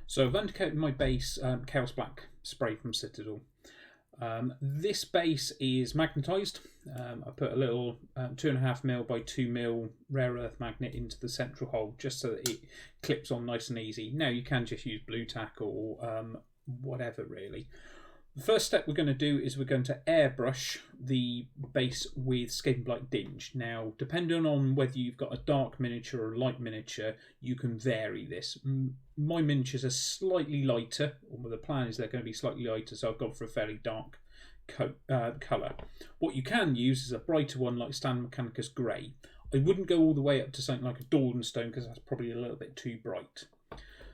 So I've undercoated my base Chaos Black spray from Citadel. This base is magnetised. I put a little 2.5mm by 2mm rare earth magnet into the central hole just so that it clips on nice and easy. Now you can just use blue tack or whatever really. The first step we're going to do is we're going to airbrush the base with Skavenblight Dinge. Now, depending on whether you've got a dark miniature or a light miniature, you can vary this. My miniatures are slightly lighter, or the plan is they're going to be slightly lighter, so I've gone for a fairly dark colour. What you can use is a brighter one like Standard Mechanicus Grey. I wouldn't go all the way up to something like a Dawnstone because that's probably a little bit too bright.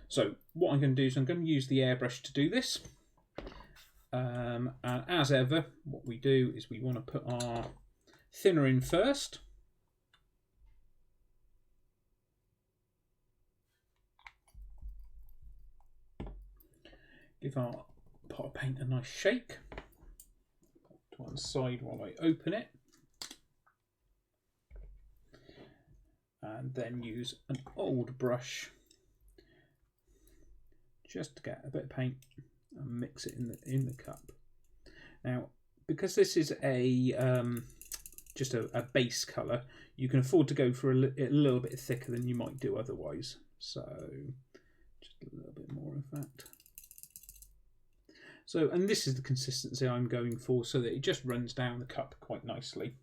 So what I'm going to do is I'm going to use the airbrush to do this. And as ever, what we do is we want to put our thinner in first. Give our pot of paint a nice shake. To one side while I open it. And then use an old brush just to get a bit of paint and mix it in the cup. Now, because this is a just a base colour, you can afford to go for a little bit thicker than you might do otherwise. So, just a little bit more, in fact. So, and this is the consistency I'm going for, so that it just runs down the cup quite nicely.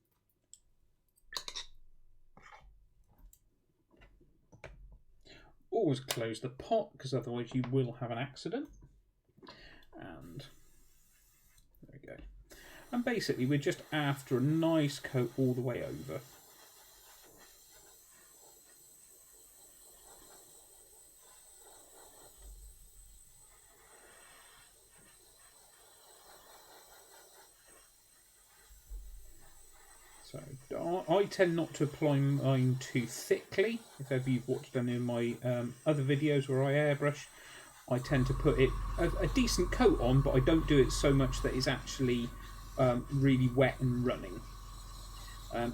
Always close the pot, because otherwise you will have an accident. And there we go. And basically we're just after a nice coat all the way over. So I tend not to apply mine too thickly. If ever you've watched any of my other videos where I airbrush, I tend to put it a decent coat on, but I don't do it so much that it's actually really wet and running.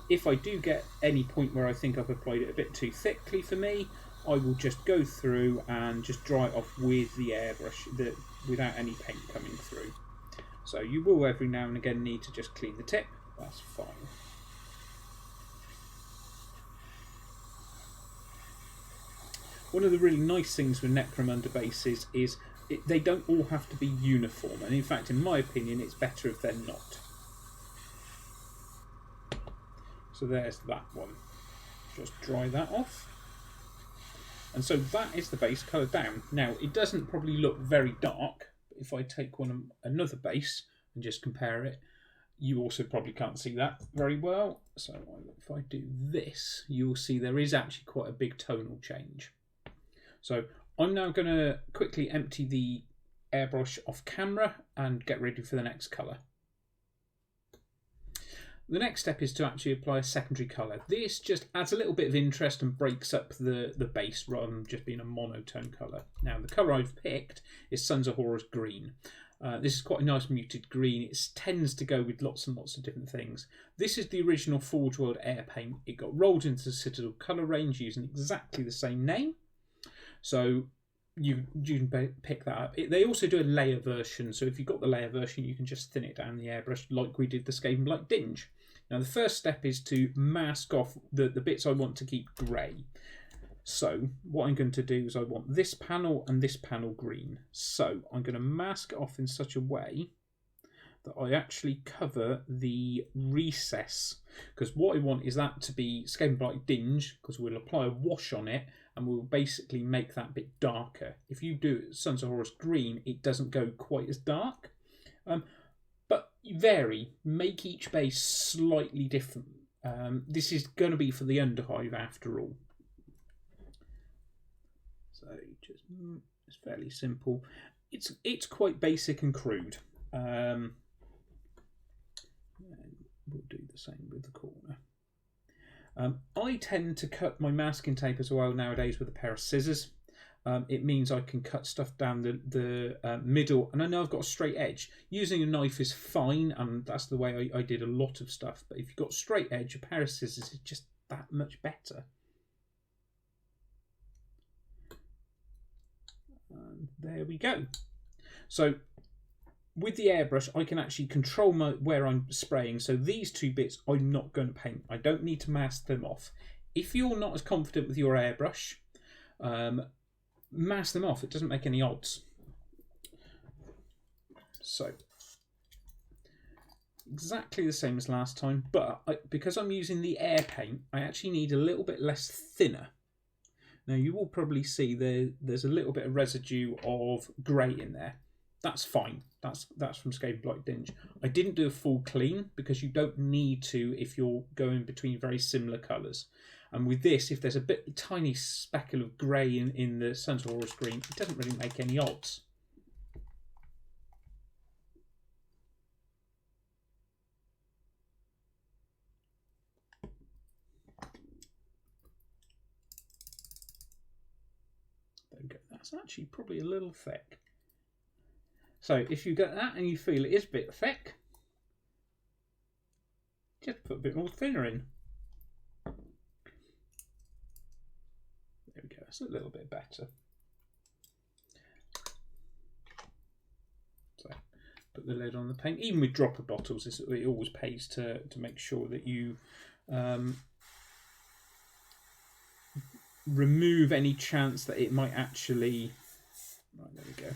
If I do get any point where I think I've applied it a bit too thickly for me, I will just go through and just dry it off with the airbrush without any paint coming through. So you will every now and again need to just clean the tip. That's fine. One of the really nice things with Necromunda bases is they don't all have to be uniform, and in fact, in my opinion, it's better if they're not. So there's that one. Just dry that off. And so that is the base colour down. Now, it doesn't probably look very dark, but if I take another base and just compare it, you also probably can't see that very well. So if I do this, you'll see there is actually quite a big tonal change. So I'm now going to quickly empty the airbrush off camera and get ready for the next colour. The next step is to actually apply a secondary colour. This just adds a little bit of interest and breaks up the base rather than just being a monotone colour. Now the colour I've picked is Sons of Horus Green. This is quite a nice muted green. It tends to go with lots and lots of different things. This is the original Forge World Air paint. It got rolled into the Citadel colour range using exactly the same name. So you can pick that up. They also do a layer version. So if you've got the layer version, you can just thin it down the airbrush like we did the Skavenblight Dinge. Now the first step is to mask off the bits I want to keep grey. So what I'm going to do is I want this panel and this panel green. So I'm going to mask it off in such a way that I actually cover the recess. Because what I want is that to be Skavenblight Dinge, because we'll apply a wash on it and we'll basically make that bit darker. If you do Sons of Horus Green, it doesn't go quite as dark. But vary, make each base slightly different. This is going to be for the Underhive after all. So it's fairly simple. It's quite basic and crude. And we'll do the same with the corner. I tend to cut my masking tape as well nowadays with a pair of scissors. It means I can cut stuff down the middle, and I know I've got a straight edge. Using a knife is fine, and that's the way I did a lot of stuff. But if you've got straight edge, a pair of scissors is just that much better. And there we go. So with the airbrush, I can actually control where I'm spraying. So these two bits I'm not going to paint. I don't need to mask them off. If you're not as confident with your airbrush, mask them off. It doesn't make any odds. So exactly the same as last time, but because I'm using the air paint, I actually need a little bit less thinner. Now you will probably see there's a little bit of residue of grey in there. That's fine. That's from Skavenblight Dinge. I didn't do a full clean because you don't need to if you're going between very similar colours. And with this, if there's a tiny speckle of grey in the Sons of Horus green, it doesn't really make any odds. There we go. That's actually probably a little thick. So if you get that and you feel it is a bit thick, just put a bit more thinner in. There we go, that's a little bit better. So put the lid on the paint. Even with dropper bottles, it always pays to make sure that you remove any chance that it might actually... Right, there we go.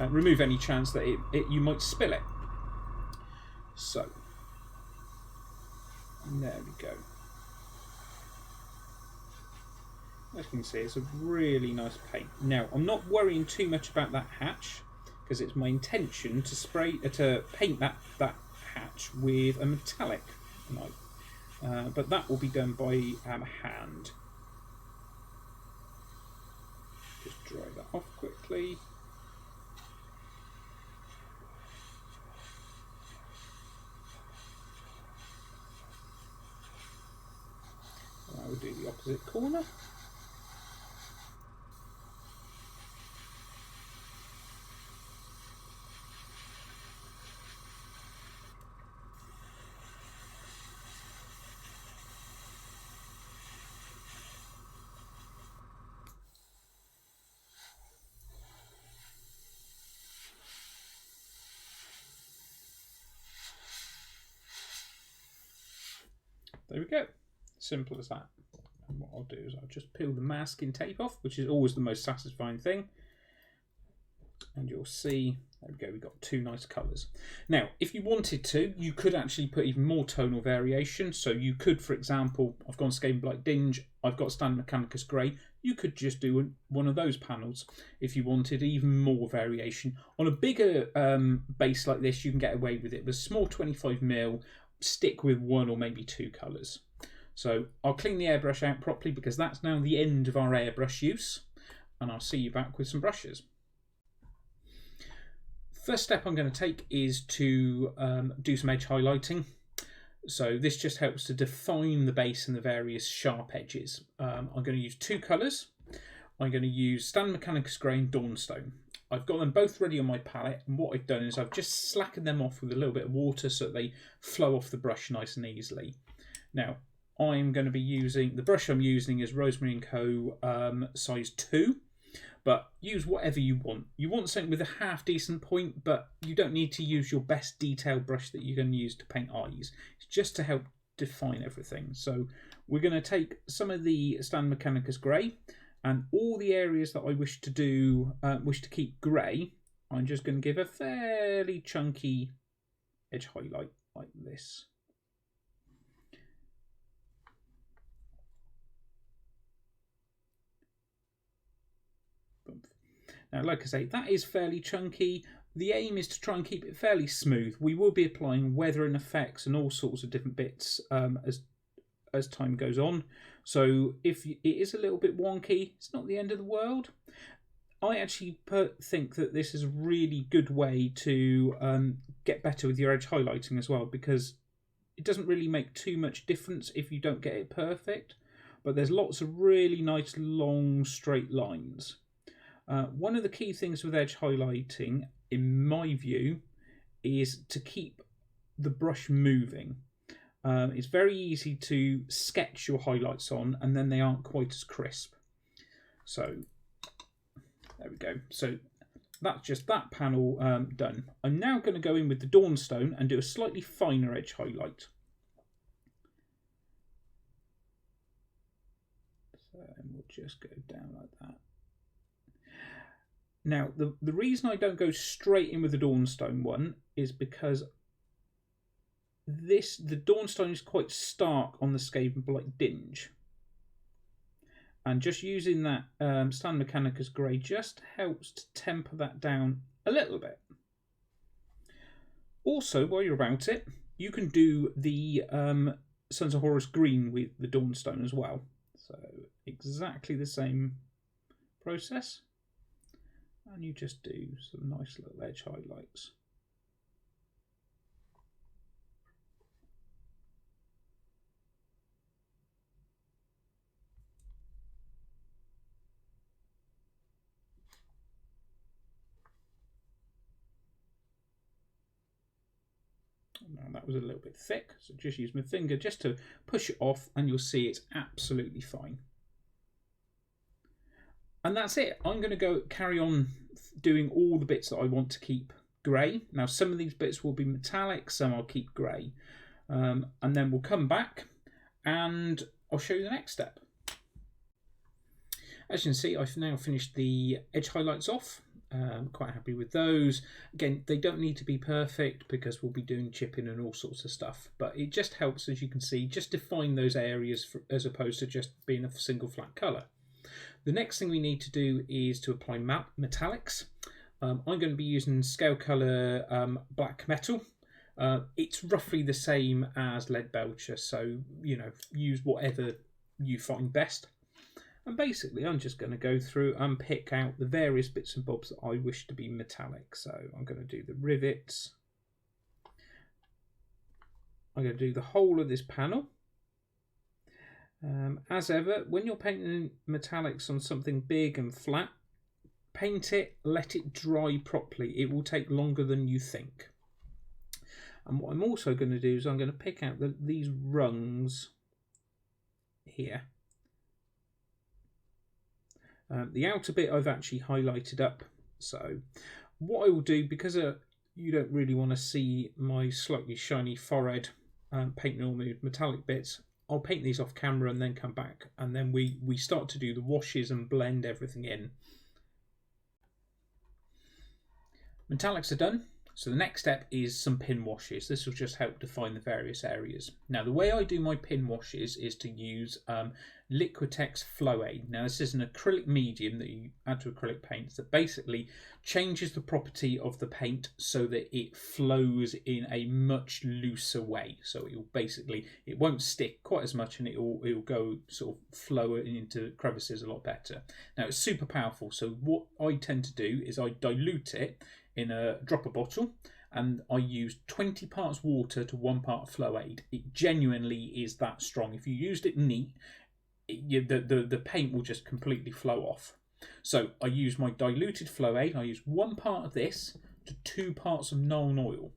Remove any chance that you might spill it. So, there we go. As you can see, it's a really nice paint. Now, I'm not worrying too much about that hatch because it's my intention to paint that hatch with a metallic knife, but that will be done by hand. Just dry that off quickly. I will do the opposite corner. There we go. Simple as that. And what I'll do is I'll just peel the masking tape off, which is always the most satisfying thing. And you'll see, there we go, we've got two nice colours. Now, if you wanted to, you could actually put even more tonal variation. So you could, for example, I've gone Skavenblight Dinge, I've got Standard Mechanicus Grey. You could just do one of those panels if you wanted even more variation. On a bigger base like this, you can get away with it. With a small 25mm, stick with one or maybe two colours. So I'll clean the airbrush out properly because that's now the end of our airbrush use, and I'll see you back with some brushes. First step I'm going to take is to do some edge highlighting. So this just helps to define the base and the various sharp edges. I'm going to use two colours. I'm going to use Standard Mechanicus Grey and Dawnstone. I've got them both ready on my palette, and what I've done is I've just slackened them off with a little bit of water so that they flow off the brush nice and easily. Now, I'm going to be using, the brush I'm using is Rosemary & Co. size 2, but use whatever you want. You want something with a half decent point, but you don't need to use your best detailed brush that you're going to use to paint eyes. It's just to help define everything. So we're going to take some of the Standard Mechanicus Grey, and all the areas that I wish to keep grey, I'm just going to give a fairly chunky edge highlight like this. Now, like I say, that is fairly chunky. The aim is to try and keep it fairly smooth. We will be applying weather and effects and all sorts of different bits as time goes on. So if it is a little bit wonky, it's not the end of the world. I actually think that this is a really good way to get better with your edge highlighting as well, because it doesn't really make too much difference if you don't get it perfect, but there's lots of really nice long straight lines. One of the key things with edge highlighting, in my view, is to keep the brush moving. It's very easy to sketch your highlights on and then they aren't quite as crisp. So there we go. So that's just that panel done. I'm now going to go in with the Dawnstone and do a slightly finer edge highlight. So we'll just go down like that. Now, the reason I don't go straight in with the Dawnstone one is because the Dawnstone is quite stark on the Skavenblight Dinge. And just using that Standard Mechanicus Grey just helps to temper that down a little bit. Also, while you're about it, you can do the Sons of Horus green with the Dawnstone as well. So exactly the same process. And you just do some nice little edge highlights. Now that was a little bit thick, so just use my finger just to push it off and you'll see it's absolutely fine. And that's it. I'm going to go carry on doing all the bits that I want to keep grey. Now some of these bits will be metallic, some I'll keep grey. And then we'll come back and I'll show you the next step. As you can see, I've now finished the edge highlights off. Quite happy with those. Again, they don't need to be perfect because we'll be doing chipping and all sorts of stuff, but it just helps, as you can see, just define those areas as opposed to just being a single flat colour. The next thing we need to do is to apply metallics. I'm going to be using scale colour black metal. It's roughly the same as lead belcher, so use whatever you find best. And basically, I'm just going to go through and pick out the various bits and bobs that I wish to be metallic. So I'm going to do the rivets. I'm going to do the whole of this panel. As ever, when you're painting metallics on something big and flat, paint it, let it dry properly. It will take longer than you think. And what I'm also going to do is I'm going to pick out these rungs here. The outer bit I've actually highlighted up. So what I will do, because you don't really want to see my slightly shiny forehead painting all the metallic bits, I'll paint these off camera and then come back. And then we start to do the washes and blend everything in. Metallics are done. So the next step is some pin washes. This will just help define the various areas. Now the way I do my pin washes is to use Liquitex Flow Aid. Now this is an acrylic medium that you add to acrylic paints that basically changes the property of the paint so that it flows in a much looser way. So it won't stick quite as much and it'll go sort of flow into crevices a lot better. Now it's super powerful. So what I tend to do is I dilute it in a dropper bottle and I use 20 parts water to 1 part Flow Aid. It genuinely is that strong. If you used it neat, the paint will just completely flow off. So I use my diluted Flow Aid. I use 1 part of this to 2 parts of Nuln Oil.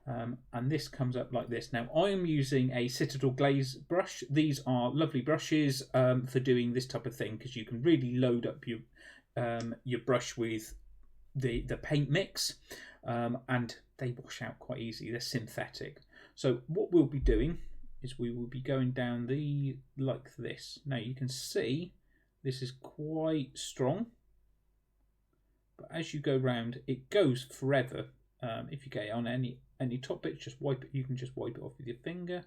And this comes up like this. Now I am using a Citadel glaze brush. These are lovely brushes for doing this type of thing because you can really load up your brush with the paint mix and they wash out quite easy. They're synthetic. So what we'll be doing is we will be going down like this. Now you can see this is quite strong, but as you go round it goes forever. If you get it on any top bits, just wipe it. You can just wipe it off with your finger.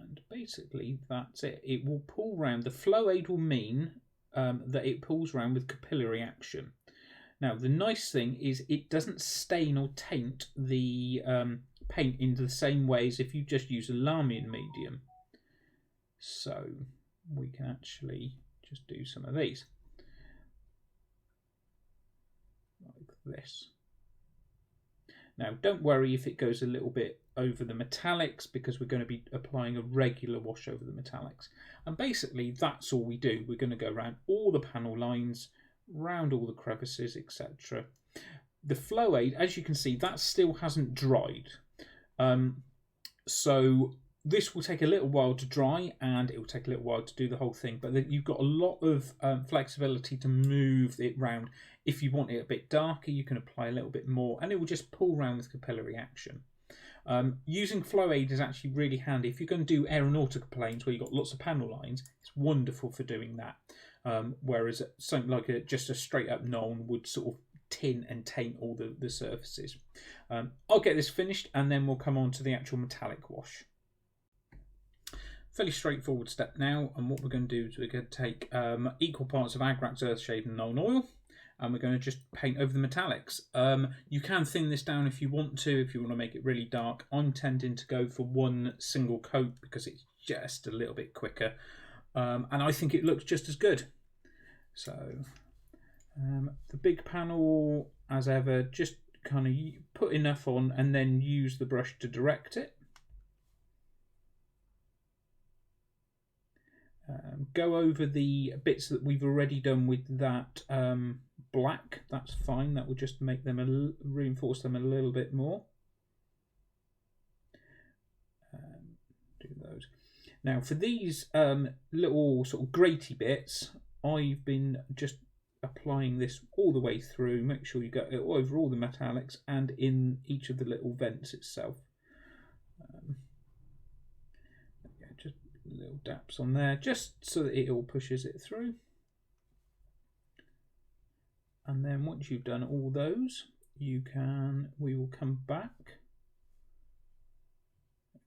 And basically that's it. It will pull round. The Flow Aid will mean that it pulls round with capillary action. Now the nice thing is it doesn't stain or taint the paint in the same way as if you just use a Lamian medium. So we can actually just do some of these like this. Now don't worry if it goes a little bit over the metallics because we're going to be applying a regular wash over the metallics. And basically that's all we do. We're going to go around all the panel lines, round all the crevices, etc. The Flow Aid, as you can see, that still hasn't dried. So This will take a little while to dry, and it will take a little while to do the whole thing, but then you've got a lot of flexibility to move it round. If you want it a bit darker, you can apply a little bit more, and it will just pull around with capillary action. Using Flow Aid is actually really handy. If you're going to do aeronautical planes where you've got lots of panel lines, it's wonderful for doing that. Whereas something like just a straight up Nuln would sort of tin and taint all the surfaces. I'll get this finished and then we'll come on to the actual metallic wash. Fairly straightforward step now, and what we're going to do is we're going to take equal parts of Agrax Earthshade and Nuln Oil, and we're going to just paint over the metallics. You can thin this down if you want to make it really dark. I'm tending to go for one single coat because it's just a little bit quicker, and I think it looks just as good. So the big panel, as ever, just kind of put enough on and then use the brush to direct it. Go over the bits that we've already done with that black. That's fine. That will just make them reinforce them a little bit more. Do those. Now for these little sort of graty bits, I've been just applying this all the way through. Make sure you get it over all the metallics and in each of the little vents itself. Just little daps on there, just so that it all pushes it through. And then once you've done all those, we will come back.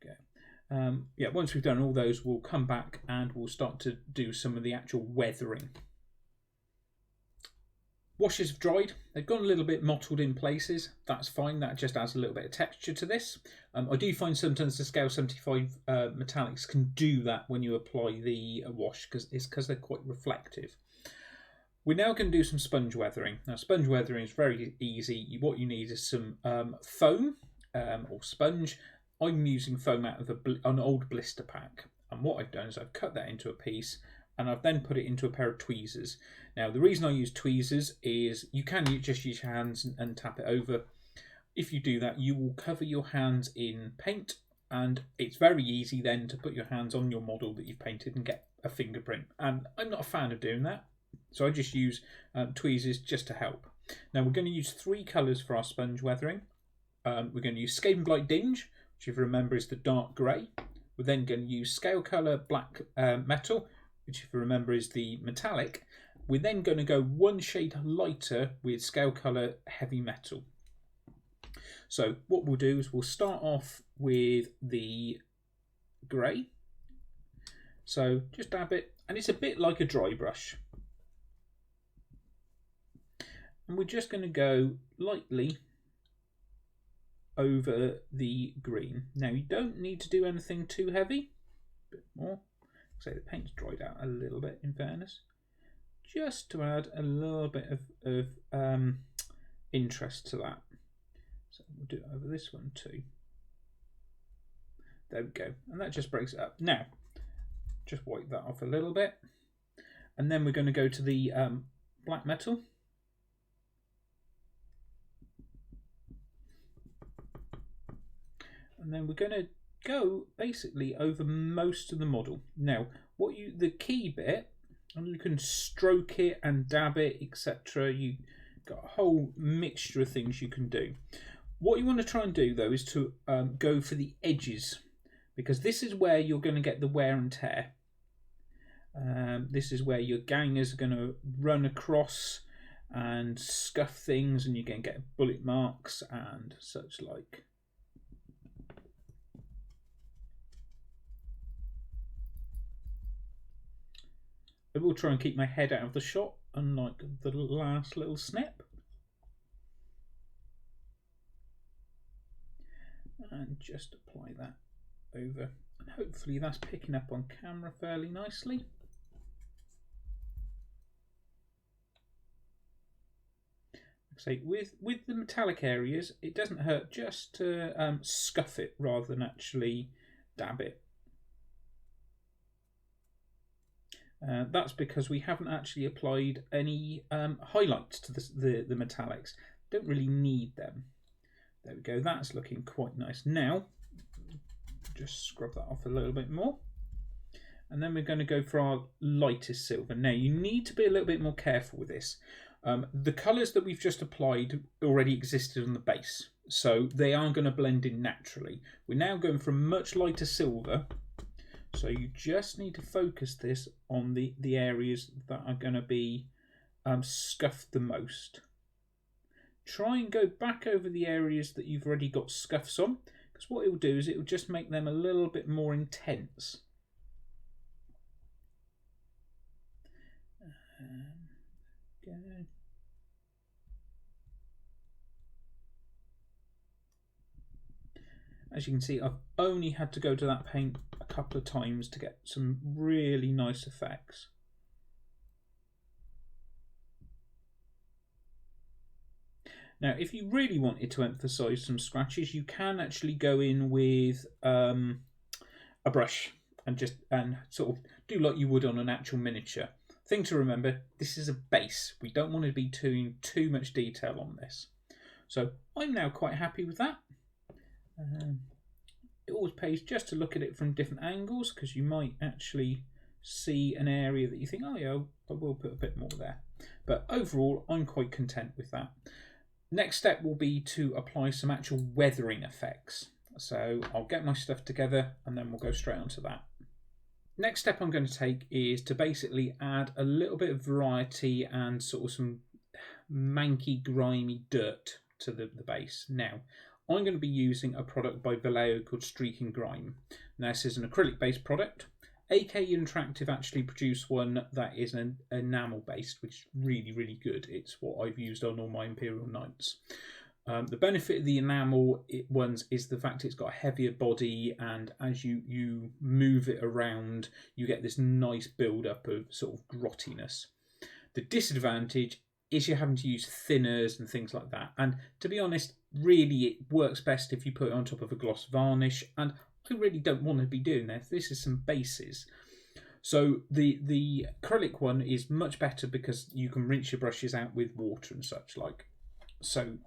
Okay. Yeah, once we've done all those, we'll come back and we'll start to do some of the actual weathering. Washes have dried. They've gone a little bit mottled in places. That's fine. That just adds a little bit of texture to this. I do find sometimes the Scale 75 metallics can do that when you apply the wash, because they're quite reflective. We're now going to do some sponge weathering. Now, sponge weathering is very easy. What you need is some foam or sponge. I'm using foam out of an old blister pack. And what I've done is I've cut that into a piece, and I've then put it into a pair of tweezers. Now, the reason I use tweezers is you can just use your hands and tap it over. If you do that, you will cover your hands in paint, and it's very easy then to put your hands on your model that you've painted and get a fingerprint. And I'm not a fan of doing that, so I just use tweezers just to help. Now, we're going to use 3 colours for our sponge weathering. We're going to use Skavenblight Dinge, which if you remember is the dark grey. We're then going to use Scale Colour Black Metal, which if you remember is the metallic. We're then going to go one shade lighter with Scale Colour Heavy Metal. So what we'll do is we'll start off with the grey. So just dab it, and it's a bit like a dry brush. And we're just going to go lightly over the green. Now you don't need to do anything too heavy. A bit more. So the paint's dried out a little bit, in fairness, just to add a little bit of interest to that. So we'll do it over this one too. There we go, and that just breaks it up. Now, just wipe that off a little bit, and then we're going to go to the black metal. And then we're going to go basically over most of the model. Now, the key bit, and you can stroke it and dab it, etc. You got a whole mixture of things you can do. What you want to try and do though is to go for the edges, because this is where you're going to get the wear and tear. This is where your gangers are going to run across and scuff things, and you're going to get bullet marks and such like. I will try and keep my head out of the shot, unlike the last little snip. And just apply that over. And hopefully that's picking up on camera fairly nicely. Like I say, with the metallic areas, it doesn't hurt just to scuff it rather than actually dab it. That's because we haven't actually applied any highlights to the metallics. Don't really need them. There we go, that's looking quite nice. Now, Just scrub that off a little bit more. And then we're going to go for our lightest silver. Now, you need to be a little bit more careful with this. The colours that we've just applied already existed on the base, so they are going to blend in naturally. We're now going for a much lighter silver, so you just need to focus this on the areas that are going to be scuffed the most. Try and go back over the areas that you've already got scuffs on, because what it will do is it will just make them a little bit more intense. Go. As you can see, I've only had to go to that paint a couple of times to get some really nice effects. Now, if you really wanted to emphasise some scratches, you can actually go in with a brush and sort of do like you would on an actual miniature. Thing to remember, this is a base. We don't want to be doing too much detail on this. So I'm now quite happy with that. It always pays just to look at it from different angles, because you might actually see an area that you think, oh yeah, I will put a bit more there. But overall, I'm quite content with that. Next step will be to apply some actual weathering effects. So I'll get my stuff together and then we'll go straight onto that. Next step I'm going to take is to basically add a little bit of variety and sort of some manky, grimy dirt to the base. Now, I'm going to be using a product by Vallejo called Streaking Grime. Now, this is an acrylic-based product. AK Interactive actually produced one that is an enamel-based, which is really, really good. It's what I've used on all my Imperial Knights. The benefit of the enamel ones is the fact it's got a heavier body, and as you move it around, you get this nice build-up of sort of grottiness. The disadvantage is you're having to use thinners and things like that. And to be honest, really it works best if you put it on top of a gloss varnish, and I really don't want to be doing that. This is some bases. So the acrylic one is much better because you can rinse your brushes out with water and such like. So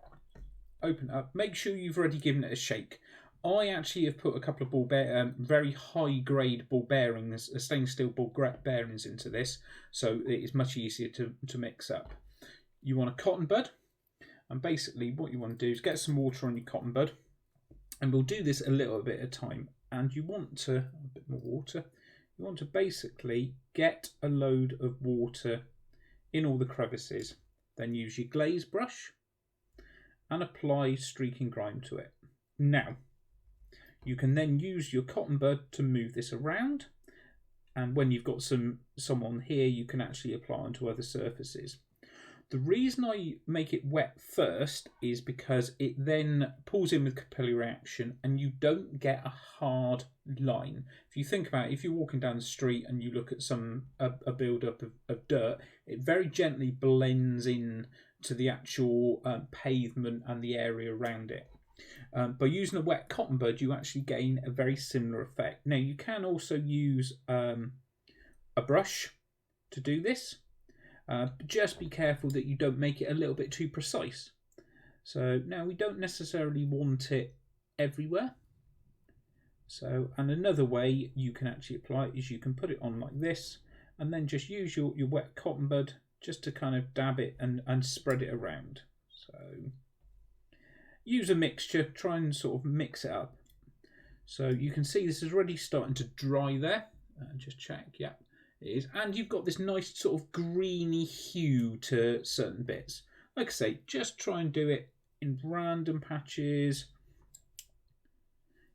open up, make sure you've already given it a shake. I actually have put a couple of very high grade ball bearings, stainless steel ball bearings into this, so it is much easier to mix up. You want a cotton bud, and basically what you want to do is get some water on your cotton bud, and we'll do this a little bit at a time. And you want to, a bit more water, you want to basically get a load of water in all the crevices, then use your glaze brush and apply Streaking Grime to it. Now, you can then use your cotton bud to move this around, and when you've got some on here, you can actually apply onto other surfaces. The reason I make it wet first is because it then pulls in with capillary action and you don't get a hard line. If you think about it, if you're walking down the street and you look at a build-up of dirt, it very gently blends in to the actual pavement and the area around it. By using a wet cotton bud, you actually gain a very similar effect. Now, you can also use a brush to do this. But just be careful that you don't make it a little bit too precise. So now we don't necessarily want it everywhere. So, and another way you can actually apply it is you can put it on like this and then just use your wet cotton bud just to kind of dab it and spread it around. So use a mixture, try and sort of mix it up. So you can see this is already starting to dry there. Just check, yeah. Is, and you've got this nice sort of greeny hue to certain bits. Like I say, just try and do it in random patches.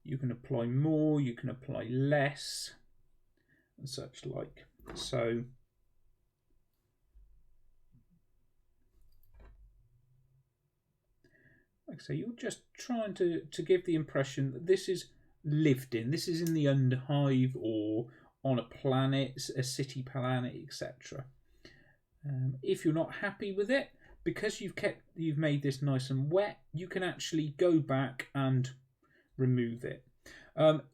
You can apply more, you can apply less, and such like. So like I say, you're just trying to give the impression that this is lived in. This is in the Underhive or on a planet, a city planet, etc. If you're not happy with it, because you've made this nice and wet, you can actually go back and remove it.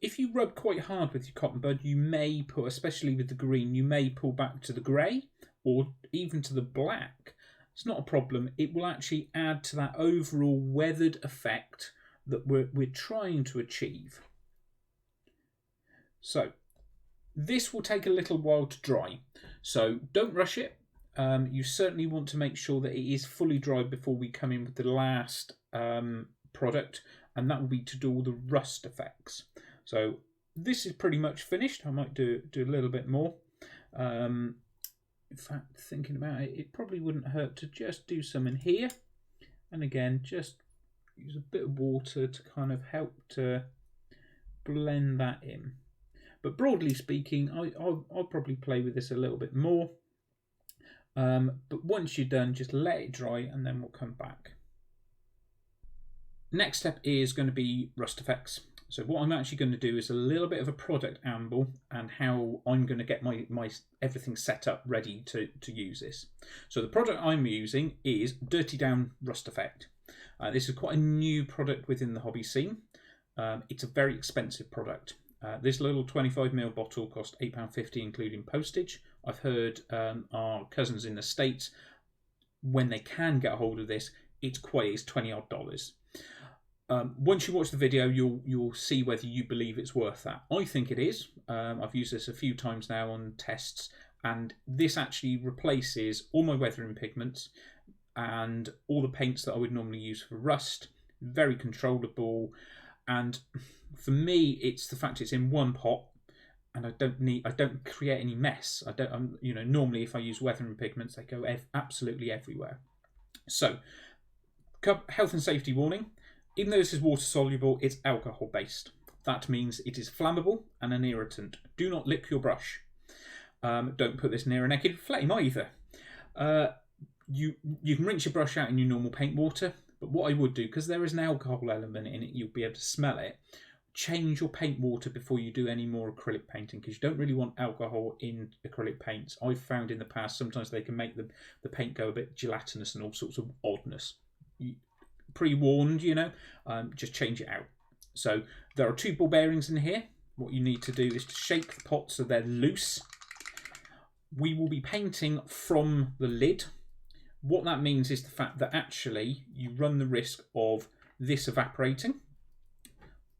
If you rub quite hard with your cotton bud, you may pull, especially with the green, you may pull back to the grey or even to the black. It's not a problem. It will actually add to that overall weathered effect that we're trying to achieve. So this will take a little while to dry, so don't rush it. You certainly want to make sure that it is fully dried before we come in with the last product, and that will be to do all the rust effects. So this is pretty much finished. I might do a little bit more. In fact, thinking about it, it probably wouldn't hurt to just do some in here, and again just use a bit of water to kind of help to blend that in. But broadly speaking, I'll probably play with this a little bit more. But once you're done, just let it dry and then we'll come back. Next step is going to be rust effects. So what I'm actually going to do is a little bit of a product amble and how I'm going to get my everything set up ready to use this. So the product I'm using is Dirty Down Rust Effect. This is quite a new product within the hobby scene. It's a very expensive product. This little 25ml bottle cost £8.50 including postage. I've heard our cousins in the States, when they can get a hold of this, it's $20 odd. Once you watch the video, you'll see whether you believe it's worth that. I think it is. I've used this a few times now on tests, and this actually replaces all my weathering pigments and all the paints that I would normally use for rust. Very controllable, and for me, it's the fact it's in one pot, and I don't create any mess. Normally if I use weathering pigments, they go absolutely everywhere. So, health and safety warning. Even though this is water soluble, it's alcohol based. That means it is flammable and an irritant. Do not lick your brush. Don't put this near a naked flame either. You can rinse your brush out in your normal paint water, but what I would do, because there is an alcohol element in it, you'll be able to smell it. Change your paint water before you do any more acrylic painting, because you don't really want alcohol in acrylic paints. I've found in the past sometimes they can make the paint go a bit gelatinous and all sorts of oddness. Pre-warned, just change it out. So there are 2 ball bearings in here. What you need to do is to shake the pot so they're loose. We will be painting from the lid. What that means is the fact that actually you run the risk of this evaporating.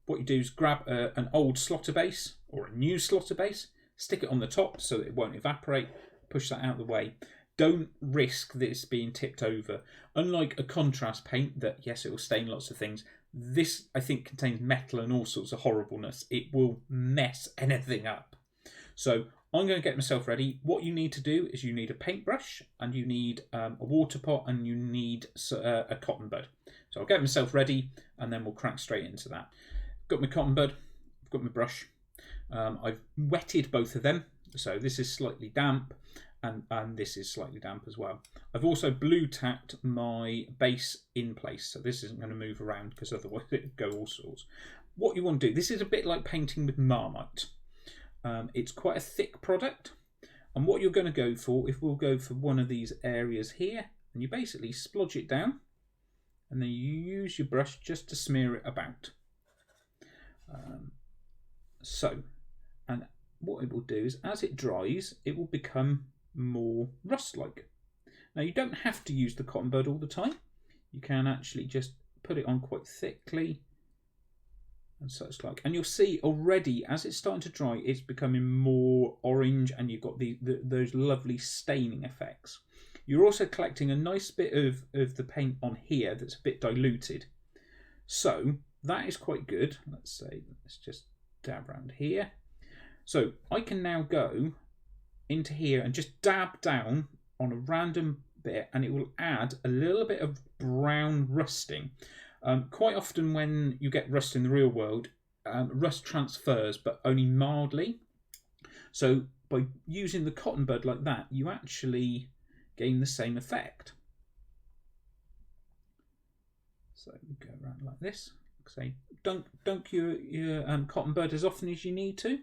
What you do is grab an old slaughter base or a new slaughter base, stick it on the top so that it won't evaporate, push that out of the way. Don't risk this being tipped over. Unlike a contrast paint that, yes, it will stain lots of things, this, I think, contains metal and all sorts of horribleness. It will mess anything up. So I'm going to get myself ready. What you need to do is you need a paintbrush, and you need a water pot, and you need a cotton bud. So I'll get myself ready, and then we'll crack straight into that. Got my cotton bud, I've got my brush. I've wetted both of them, so this is slightly damp, and this is slightly damp as well. I've also blue tacked my base in place, so this isn't going to move around because otherwise it would go all sorts. What you want to do, this is a bit like painting with Marmite. It's quite a thick product, and what you're going to go for, if we'll go for one of these areas here, and you basically splodge it down, and then you use your brush just to smear it about. And what it will do is, as it dries, it will become more rust-like. Now, you don't have to use the cotton bud all the time. You can actually just put it on quite thickly and such like. And you'll see already, as it's starting to dry, it's becoming more orange, and you've got those lovely staining effects. You're also collecting a nice bit of the paint on here that's a bit diluted. So that is quite good. Let's just dab around here. So I can now go into here and just dab down on a random bit, and it will add a little bit of brown rusting. Quite often when you get rust in the real world, rust transfers, but only mildly. So by using the cotton bud like that, you actually gain the same effect. So go around like this. Say, dunk your cotton bud as often as you need to.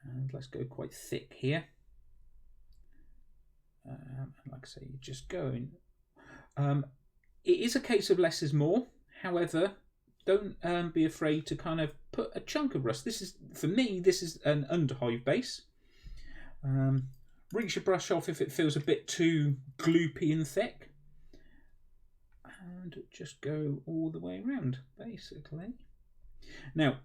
And let's go quite thick here. Like I say, you just go in. It is a case of less is more. However, don't be afraid to kind of put a chunk of rust. This is, for me, this is an underhive base. Rinse your brush off if it feels a bit too gloopy and thick. And just go all the way around, basically. Now,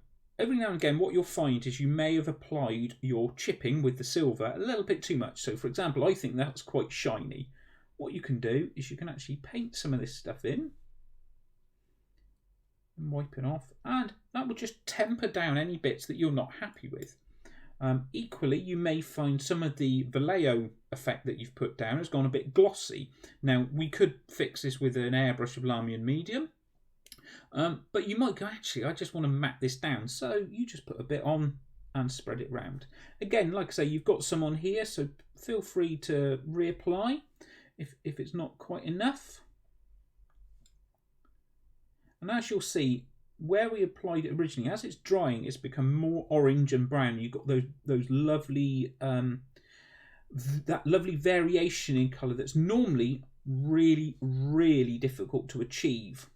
every now and again what you'll find is you may have applied your chipping with the silver a little bit too much. So for example, I think that's quite shiny. What you can do is you can actually paint some of this stuff in and wipe it off, and that will just temper down any bits that you're not happy with. Equally, you may find some of the Vallejo effect that you've put down has gone a bit glossy. Now, we could fix this with an airbrush of Lahmian medium, but you might go, actually, I just want to matte this down. So you just put a bit on and spread it round. Again, like I say, you've got some on here, so feel free to reapply if it's not quite enough. And as you'll see, where we applied it originally, as it's drying, it's become more orange and brown. You've got those lovely, that lovely variation in colour that's normally really, really difficult to achieve.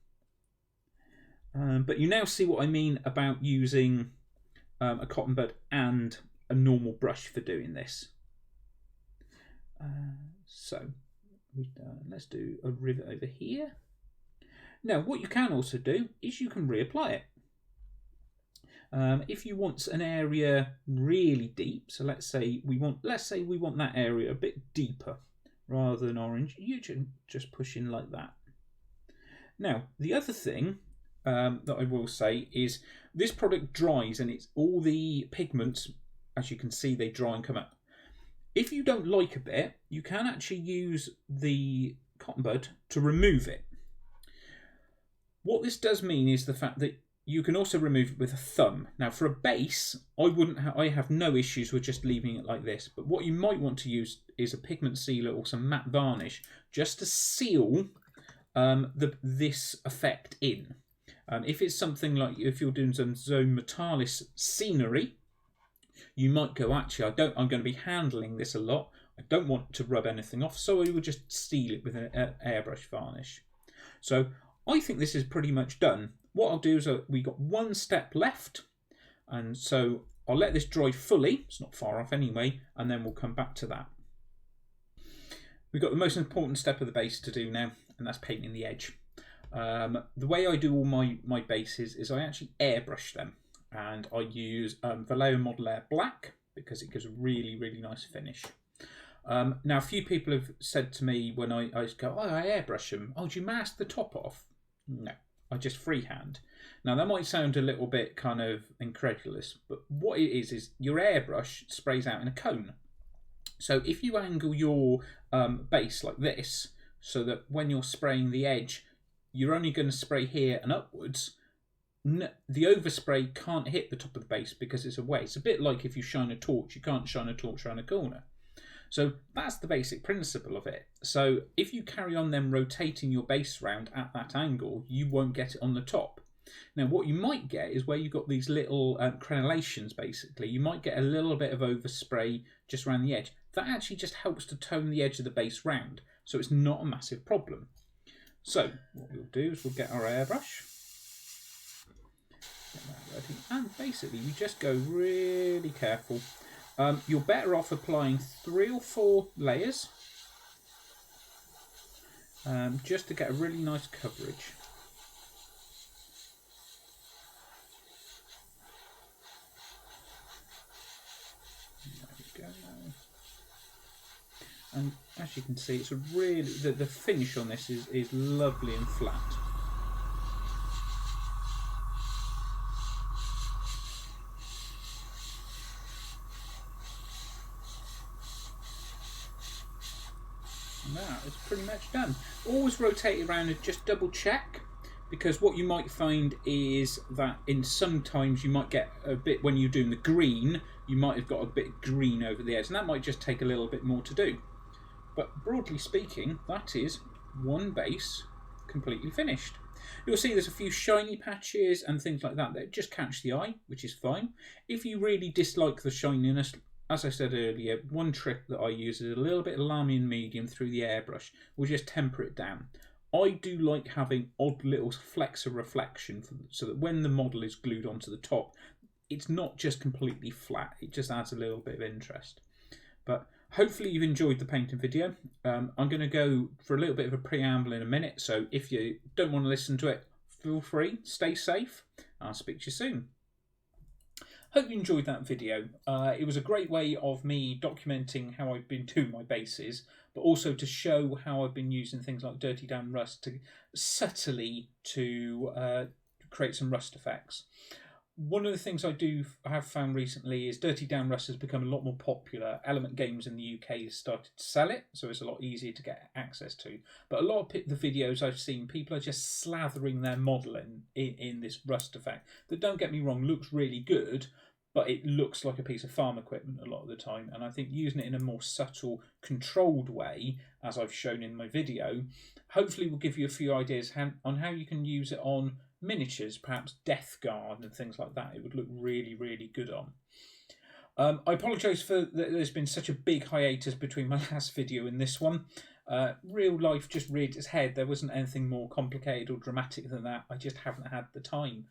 But you now see what I mean about using a cotton bud and a normal brush for doing this. So let's do a rivet over here. Now, what you can also do is you can reapply it. If you want an area really deep, so let's say we want that area a bit deeper rather than orange, you can just push in like that. Now, the other thing that I will say is this product dries, and it's all the pigments, as you can see, they dry and come up. If you don't like a bit, you can actually use the cotton bud to remove it. What this does mean is the fact that you can also remove it with a thumb. Now, for a base, I have no issues with just leaving it like this. But what you might want to use is a pigment sealer or some matte varnish just to seal this effect in. If it's something like if you're doing some Zone Mortalis scenery, you might go, actually, I'm going to be handling this a lot. I don't want to rub anything off, so I will just seal it with an airbrush varnish. So I think this is pretty much done. What I'll do is we've got one step left, and so I'll let this dry fully. It's not far off anyway, and then we'll come back to that. We've got the most important step of the base to do now, and that's painting the edge. The way I do all my bases is I actually airbrush them, and I use Vallejo Model Air Black because it gives a really, really nice finish. Now, a few people have said to me when I go, oh, I airbrush them. Oh, do you mask the top off? No, I just freehand. Now, that might sound a little bit kind of incredulous, but what it is your airbrush sprays out in a cone. So if you angle your base like this, so that when you're spraying the edge, you're only going to spray here and upwards, the overspray can't hit the top of the base because it's away. It's a bit like if you shine a torch, you can't shine a torch around a corner. So that's the basic principle of it. So if you carry on then rotating your base round at that angle, you won't get it on the top. Now, what you might get is where you've got these little crenellations, basically. You might get a little bit of overspray just around the edge. That actually just helps to tone the edge of the base round, so it's not a massive problem. So what we'll do is we'll get our airbrush. Get that ready. And basically we just go really careful. You're better off applying 3 or 4 layers just to get a really nice coverage. There we go. And as you can see, it's a really the finish on this is lovely and flat. Now it's pretty much done. Always rotate it around and just double check, because what you might find is that sometimes you might get a bit, when you're doing the green, you might have got a bit of green over the edge, and that might just take a little bit more to do. But broadly speaking, that is one base completely finished. You'll see there's a few shiny patches and things like that that just catch the eye, which is fine. If you really dislike the shininess, as I said earlier, one trick that I use is a little bit of Lahmian medium through the airbrush. We'll just temper it down. I do like having odd little flecks of reflection so that when the model is glued onto the top, it's not just completely flat. It just adds a little bit of interest. But hopefully you've enjoyed the painting video. I'm going to go for a little bit of a preamble in a minute, so if you don't want to listen to it, feel free, stay safe, I'll speak to you soon. hope you enjoyed that video. It was a great way of me documenting how I've been doing my bases, but also to show how I've been using things like Dirty Down Rust to subtly to create some rust effects. One of the things I have found recently is Dirty Down Rust has become a lot more popular. Element Games in the UK has started to sell it, so it's a lot easier to get access to. But a lot of the videos I've seen, people are just slathering their model in this rust effect. That, don't get me wrong, looks really good, but it looks like a piece of farm equipment a lot of the time. And I think using it in a more subtle, controlled way, as I've shown in my video, hopefully will give you a few ideas on how you can use it on miniatures, perhaps Death Guard and things like that. It would look really, really good on. I apologise for that there's been such a big hiatus between my last video and this one. Real life just reared its head. There wasn't anything more complicated or dramatic than that. I just haven't had the time.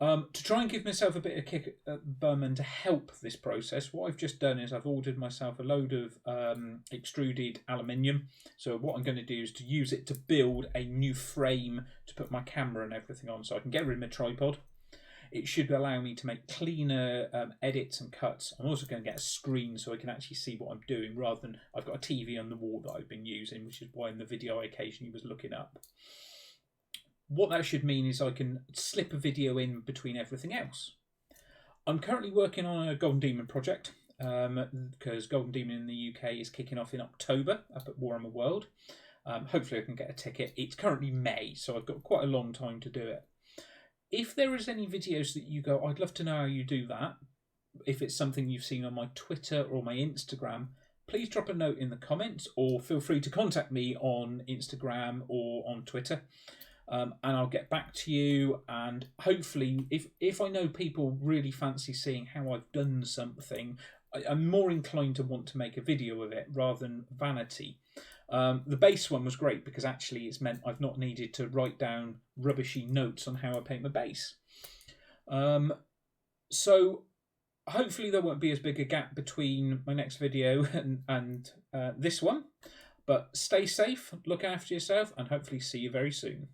To try and give myself a bit of kick at the bum and to help this process, what I've just done is I've ordered myself a load of extruded aluminium. So what I'm going to do is to use it to build a new frame to put my camera and everything on, so I can get rid of my tripod. It should allow me to make cleaner edits and cuts. I'm also going to get a screen so I can actually see what I'm doing, rather than I've got a TV on the wall that I've been using, which is why in the video I occasionally was looking up. What that should mean is I can slip a video in between everything else. I'm currently working on a Golden Demon project, because Golden Demon in the UK is kicking off in October up at Warhammer World. Hopefully I can get a ticket. It's currently May, so I've got quite a long time to do it. If there is any videos that you go, I'd love to know how you do that, if it's something you've seen on my Twitter or my Instagram, please drop a note in the comments, or feel free to contact me on Instagram or on Twitter. And I'll get back to you, and hopefully if I know people really fancy seeing how I've done something, I'm more inclined to want to make a video of it rather than vanity. The base one was great because actually it's meant I've not needed to write down rubbishy notes on how I paint my base. So hopefully there won't be as big a gap between my next video and this one. But stay safe, look after yourself, and hopefully see you very soon.